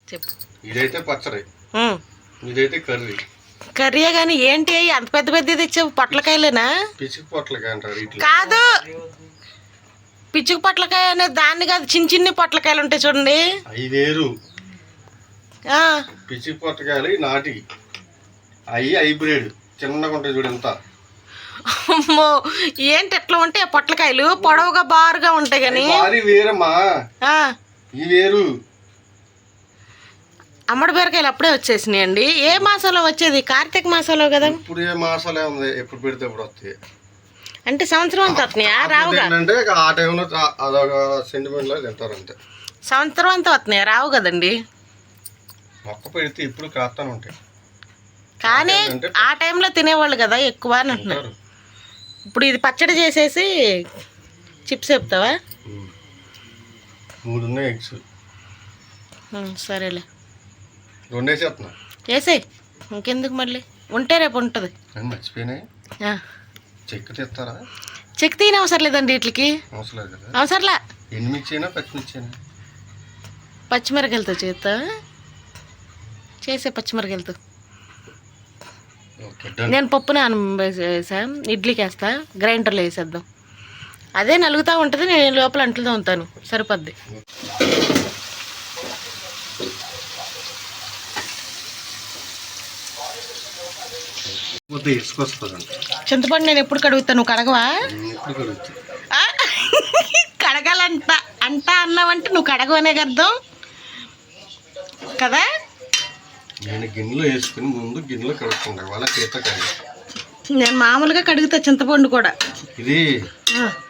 చెప్పు. ఇదైతే పచ్చడి, ఇదైతే కర్రీ. కర్రీయే కానీ ఏంటి అంత పెద్ద పెద్ద తెచ్చావు? పొట్లకాయలేనా? పిచ్చికి పొట్లకాయ అంటారు ఇట్లా. కాదు, పిచ్చుకు పొట్లకాయ అనేది దాన్ని కాదు, చిన్న చిన్న పొట్లకాయలు ఉంటాయి చూడండి, అవి వేరు. పిచ్చికి పొట్లకాయలు నాటి, అవి హైబ్రిడ్ చిన్నగా ఉంటాయి చూడు. ఎంత అమ్మో, ఏంటి ఎట్లా ఉంటాయి పొట్లకాయలు? పొడవుగా బారుగా ఉంటాయి కానీ వేరమ్మా, ఇవి వేరు. అమ్మడి బీరకాయలు అప్పుడే వచ్చేసినాయండి. ఏ మాసంలో వచ్చేది? కార్తీక మాసంలో కదా. ఇప్పుడు ఏ మాసాలే ఉంది, ఎప్పుడు పెడితే ఇప్పుడు వస్తాయి. అంటే సంవత్సరం అంతా వస్తున్నాయా? రావుగా అంటే ఆ టైంలో అదొక సెంటిమెంట్ లో తింటారు అంతే. సంవత్సరం అంతా వస్తున్నాయా? రావు కదండి. మొక్క పెడితే ఇప్పుడు కాస్తానే ఉంటాయి కానీ ఆ టైంలో తినేవాళ్ళు కదా ఎక్కువ అని అంటున్నారు. ఇప్పుడు ఇది పచ్చడి చేసేసి చిప్స్ చెప్తావా? 3 ఉన్నాయి ఎగ్స్. సరేలే, 2 వేసేస్తున్నా. వేసేయి, ఇంకెందుకు మళ్ళీ, ఉంటే రేపు ఉంటుంది. మర్చిపోయినాయి. చెక్కు తెస్తారా? చెక్ తీయని అవసరం లేదండి వీటికి. అవసరం లేదు కదా. అవసరంలా. ఎండుమిర్చేనా పచ్చిమిర్చేనా? పచ్చిమిరకాయలతో చేస్తా, చేసే పచ్చిమిరకాయలతో. నేను పప్పు వేసా, ఇడ్లీకి వేస్తా, గ్రైండర్లో వేసేద్దాం. అదే నలుగుతూ ఉంటుంది, నేను లోపల అంట్లుతూ ఉంటాను, సరిపోద్ది. చింతపండు నేను ఎప్పుడు కడుగుతాను? నువ్వు కడగవా? కడగాలంట అన్నావంటే నువ్వు కడగవనే అర్థం కదా. నేను గిన్నెలో వేసుకుని ముందు గిన్నెలో కడుక్కుంటా, వాళ్ళ చేత కడుగు. నేను మామూలుగా కడుగుతా చింతపండు కూడా. ఇది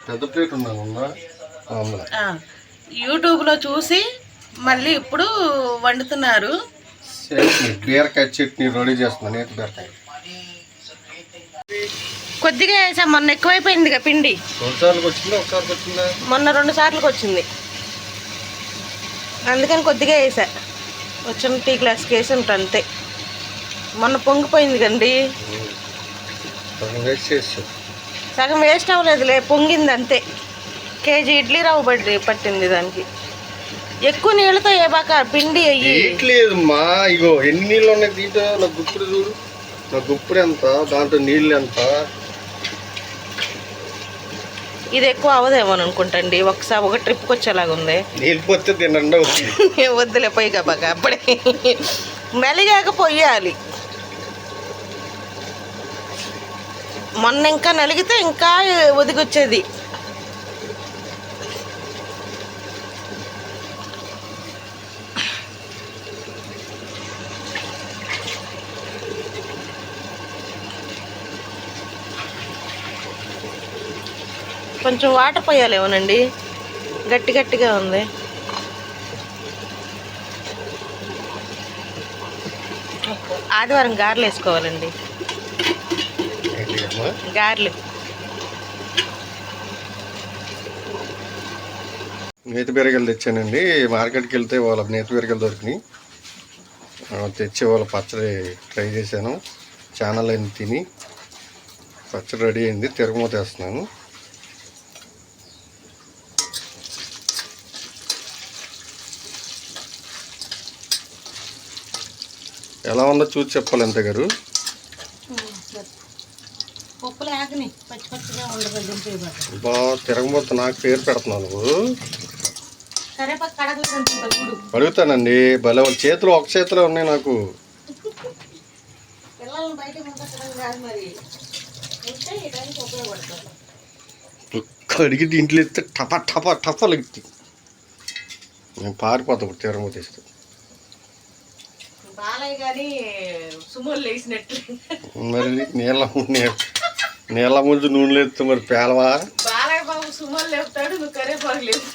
పెద్ద ప్లేట్ ఉందా? యూట్యూబ్లో చూసి మళ్ళీ ఇప్పుడు వండుతున్నారు. బీరకాయ చట్నీ రెడీ చేస్తున్నాను. నేతి బీరకాయ కొద్దిగా వేసా, మొన్న ఎక్కువైపోయింది పిండి. 2 సార్లు వచ్చిందా? 1 సార్లు వచ్చిందా? మొన్న 2 సార్లకు వచ్చింది, అందుకని కొద్దిగా వేసా. వచ్చిన టీ గ్లాస్కి వేసి ఉంటా అంతే. మొన్న పొంగిపోయింది కండి, సగం వేస్ట్ అవ్వలేదులే, పొంగింది అంతే. కేజీ ఇడ్లీ రవ్వ పట్టింది దానికి. ఎక్కువ నీళ్ళతో ఏబాక పిండి వేయట్లేదమ్మా. ఇగో ఎన్ని నీళ్ళు ఉన్నాయి దీంట్లో, నా గుప్పుడు చూడు, నా గుప్పుడు ఎంత, దాంట్లో నీళ్ళు ఎంత. ఇది ఎక్కువ అవదేమో అనుకుంటండి, ఒకసారి ఒక ట్రిప్కి వచ్చేలాగా ఉంది. నీళ్ళు పోతే తినండి. వద్దులే, పొయ్యిగా బాగా అప్పుడే మెలిగాక పొయ్యాలి. మొన్న ఇంకా నలిగితే ఇంకా ఒదిగొచ్చేది. కొంచెం వాటర్ పోయాలేమోనండి, గట్టి గట్టిగా ఉంది. ఆదివారం గారెలు వేసుకోవాలండి, గారెలు. నేతి బీరకాయలు తెచ్చానండి. మార్కెట్కి వెళ్తే వాళ్ళ నేతి బీరకాయలు దొరికినాయి, తెచ్చి వాళ్ళ పచ్చడి ట్రై చేశాను. ఛానల్ అయింది తిని, పచ్చడి రెడీ అయింది. తిరగమూత వేస్తున్నాను. ఎలా ఉందో చూసి చెప్పాలి అంతే గారు. బా తిరగబోతు నాకు పేరు పెడుతున్నావు నువ్వు. అడుగుతానండి, భలే వాళ్ళ చేతులు ఒక చేతిలో ఉన్నాయి నాకు. అడిగి దీంట్లో ఇస్తే టప టప టపలు ఎత్తి నేను పారిపోతా. ఇప్పుడు తిరగబోతే ఇస్తే మరి నీళ్ళ ముందు నూనె లేస్తే మరి పేలవా? సుమోలు లేపుతాడు, నువ్వు కరేపాకు లేపు.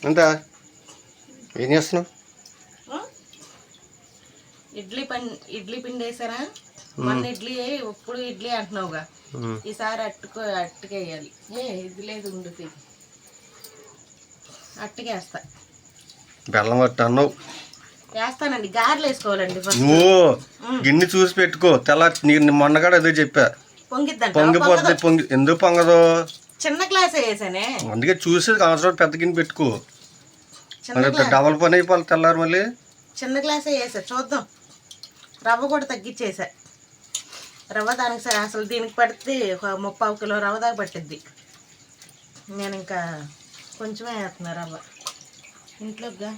అంతా ఏం చేస్తున్నావు? ఇడ్లీ పిండి వేసారా? మొన్న ఇడ్లీ ఇప్పుడు ఇడ్లీ అంటున్నావుగా, ఈసారి అట్టుకేయాలి. ఇది లేదు, ఉండుతుంది, అట్టుకేస్తా. బెల్లం పట్టు అన్నావు, వేస్తానండి, గారెలు వేసుకోవాలండి ఫస్ట్. నువ్వు గిన్నె చూసి పెట్టుకో. నీకు మొన్నగాడు అదే చెప్పా, పొంగిద్దంట. పొంగిపోతుంది. ఎందుకు పొంగదు? చిన్న గ్లాస్ వేసానే, అందుకే చూసి అవసరం పెద్ద గిన్నె పెట్టుకో. చిన్న గ్లాస్. డబల్ పని అయిపోవాలి తెల్లారు మళ్ళీ. చిన్న గ్లాసే వేసా, చూద్దాం. రవ్వ కూడా తగ్గించేసా. రవ్వ దానికి సరే అసలు దీనికి పడితే 30 కిలో రవ్వ దాకా పట్టిద్ది. నేను ఇంకా కొంచెమే వేస్తున్నా రవ్వ ఇంట్లోగా.